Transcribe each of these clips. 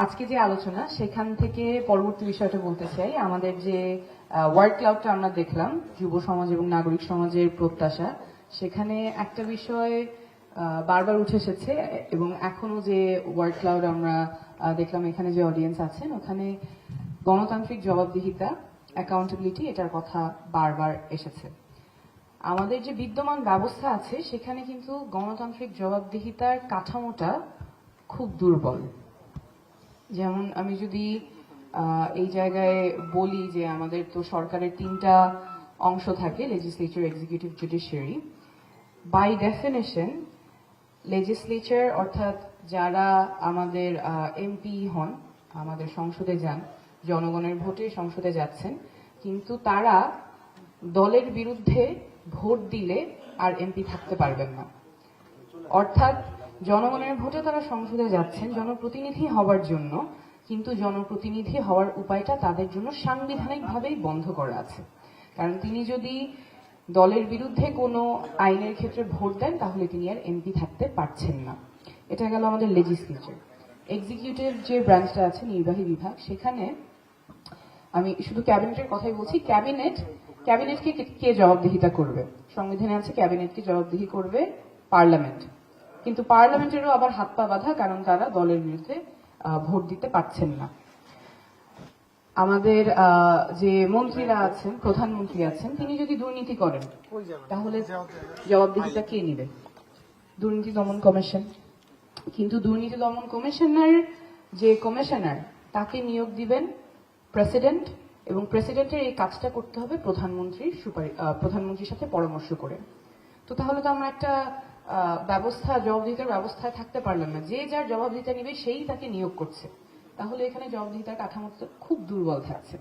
আজকে যে আলোচনা সেখান থেকে পরবর্তী বিষয়টা বলতে চাই। আমাদের যে ওয়ার্ড ক্লাউডটা আমরা দেখলাম, যুব সমাজ এবং নাগরিক সমাজের প্রত্যাশা, সেখানে একটা বিষয় বারবার উঠে এসেছে এবং এখনো যে ওয়ার্ড ক্লাউড আমরা দেখলাম, এখানে যে অডিয়েন্স আছেন ওখানে গণতান্ত্রিক জবাবদিহিতা, অ্যাকাউন্টেবিলিটি, এটার কথা বারবার এসেছে। আমাদের যে বিদ্যমান ব্যবস্থা আছে সেখানে কিন্তু গণতান্ত্রিক জবাবদিহিতার কাঠামোটা খুব দুর্বল। যেমন আমি যদি এই জায়গায় বলি যে আমাদের তো সরকারের 3টা অংশ থাকে, legislature, executive, judiciary. By definition legislature অর্থাৎ যারা আমাদের এমপি হন, আমাদের সংসদে যান, জনগণের ভোটে সংসদে যাচ্ছেন, কিন্তু তারা দলের বিরুদ্ধে ভোট দিলে আর এমপি থাকতে পারবেন না। অর্থাৎ জনগণের ভোটে তারা সংসদে যাচ্ছেন জনপ্রতিনিধি হওয়ার জন্য, কিন্তু জনপ্রতিনিধি হওয়ার উপায়টা তাদের জন্য সাংবিধানিকভাবেই বন্ধ করা আছে। কারণ তিনি যদি দলের বিরুদ্ধে কোনো আইনের ক্ষেত্রে ভোট দেন তাহলে তিনি আর এমপি থাকতে পারছেন না। এটা গেল আমাদের লেজিসলেচার। এক্সিকিউটিভ যে ব্রাঞ্চটা আছে, নির্বাহী বিভাগ, সেখানে আমি শুধু ক্যাবিনেটের কথাই বলছি। ক্যাবিনেটকে কে জবাবদিহিতা করবে? সংবিধানে আছে ক্যাবিনেটকে জবাবদিহি করবে পার্লামেন্ট, কিন্তু পার্লামেন্টেরও আবার হাত পা বাঁধা, কারণ তারা দলের বিরুদ্ধে ভোট দিতে পারছেন না। আমাদের যে মন্ত্রীরা আছেন, প্রধানমন্ত্রী আছেন, তিনি যদি দুর্নীতি করেন তাহলে জবাবদিহিতা কে নিবে? দুর্নীতি দমন কমিশন। কিন্তু দুর্নীতি দমন কমিশনের যে কমিশনার, তাকে নিয়োগ দিবেন প্রেসিডেন্ট, এবং প্রেসিডেন্টের এই কাজটা করতে হবে প্রধানমন্ত্রীর সাথে পরামর্শ করে। তো তাহলে তো আমরা একটা জবাবদিহিতার ব্যবস্থায় থাকতে পারলাম না। যে যার জবাবদিহিতা নিবে সেই তাকে নিয়োগ করছে, তাহলে এখানে জবাবদিহিতার কাঠামোটা খুব দুর্বল থাকছে।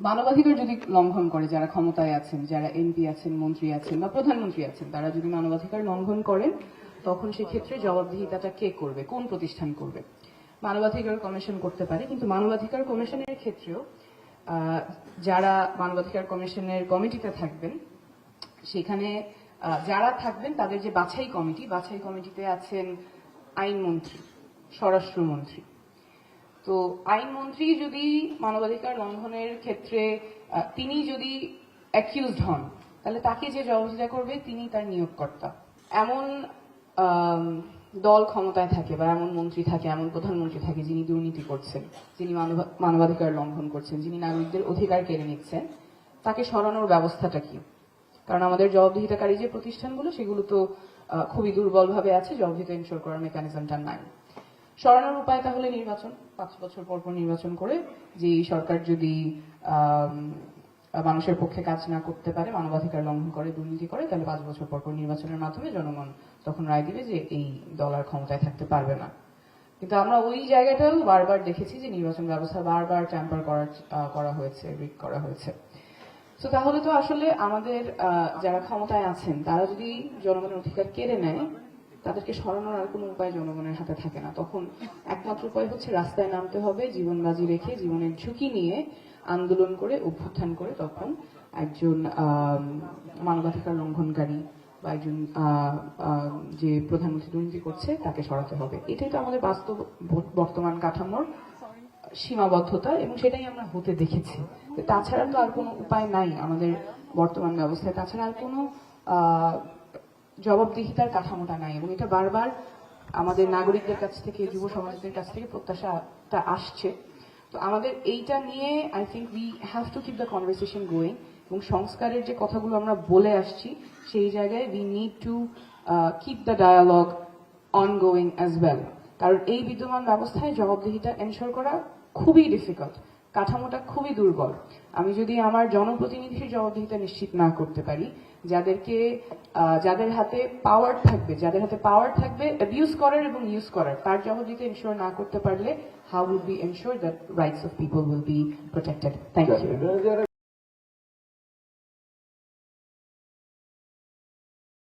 মানবাধিকার যদি লঙ্ঘন করে যারা ক্ষমতায় আছেন, যারা এমপি আছেন, মন্ত্রী আছেন বা প্রধানমন্ত্রী আছেন, তারা যদি মানবাধিকার লঙ্ঘন করেন, তখন সেক্ষেত্রে জবাবদিহিতাটা কে করবে? কোন প্রতিষ্ঠান করবে? মানবাধিকার কমিশন করতে পারে, কিন্তু মানবাধিকার কমিশনের ক্ষেত্রেও যারা মানবাধিকার কমিশনের কমিটিতে থাকবেন, সেখানে যারা থাকবেন তাদের যে বাছাই কমিটিতে আছেন আইনমন্ত্রী, স্বরাষ্ট্রমন্ত্রী। তো আইনমন্ত্রী যদি মানবাধিকার লঙ্ঘনের ক্ষেত্রে তিনি যদি অ্যাকিউজড হন, তাহলে তাকে যে জবাবদিহিতা করবে তিনি তার নিয়োগকর্তা। এমন দল ক্ষমতায় থাকে বা এমন মন্ত্রী থাকে, এমন প্রধানমন্ত্রী থাকে যিনি দুর্নীতি করছেন, যিনি মানবাধিকার লঙ্ঘন করছেন, যিনি নাগরিকদের অধিকার কেড়ে নিচ্ছেন, তাকে সরানোর ব্যবস্থাটা কি? কারণ আমাদের জবাবদিহিতাকারী যে প্রতিষ্ঠানগুলো, সেগুলো তো খুবই দুর্বলভাবে আছে, জবাবদিহিতা ইনশোর করার মেকানিজমটা নাই। সরানোর উপায় তাহলে নির্বাচন, 5 বছর পর নির্বাচন করে, যে সরকার যদি মানুষের পক্ষে কাজ না করতে পারে, মানবাধিকার লঙ্ঘন করে, দুর্নীতি করে, তাহলে 5 বছর পর নির্বাচনের মাধ্যমে জনগণ তখন রায় দিবে যে এই দল আর ক্ষমতায় থাকতে পারবে না। কিন্তু আমরা ওই জায়গাটাও বারবার দেখেছি যে নির্বাচন ব্যবস্থা বারবার ট্যাম্পার করা হয়েছে, রিগ করা হয়েছে। তো তাহলে তো আসলে আমাদের যারা ক্ষমতায় আছেন তারা যদি জনগণের অধিকার কেড়ে নেয়, তাদেরকে সরানোর আর কোনো উপায় জনগণের হাতে থাকে না। তখন একমাত্র উপায় হচ্ছে রাস্তায় নামতে হবে, জীবন বাজি রেখে, জীবনের ঝুঁকি নিয়ে আন্দোলন করে, অভ্যুত্থান করে, তখন একজন মানবাধিকার লঙ্ঘনকারী বা একজন যে প্রধানমন্ত্রী দুর্নীতি করছে তাকে সরাতে হবে। এটাই তো আমাদের বাস্তব বর্তমান কাঠামোর সীমাবদ্ধতা, এবং সেটাই আমরা হতে দেখেছি। তাছাড়া তো আর কোনো উপায় নাই আমাদের বর্তমান ব্যবস্থায়, তাছাড়া আর কোনো জবাবদিহিতার কাঠামোটা নাই, এবং এটা বারবার আমাদের নাগরিকদের কাছ থেকে, যুব সমাজের কাছ থেকে প্রত্যাশাটা আসছে। তো আমাদের এইটা নিয়ে I think we have to keep the conversation going, এবং সংস্কারের যে কথাগুলো আমরা বলে আসছি সেই জায়গায় we need to keep the dialogue ongoing as well. কারণ এই বিদ্যমান ব্যবস্থায় জবাবদিহিতা এনশোর করা খুবই ডিফিকাল্ট, কাঠামোটা খুবই দুর্বল। আমি যদি আমার জনপ্রতিনিধির জবাবদিহিতা নিশ্চিত না করতে পারি, যাদের হাতে পাওয়ার থাকবে অ্যাবিউজ করার এবং ইউজ করার, তার জবাবদিহিতা এনশোর না করতে পারলে, how will be ensure that rights of people will be protected? Thank you.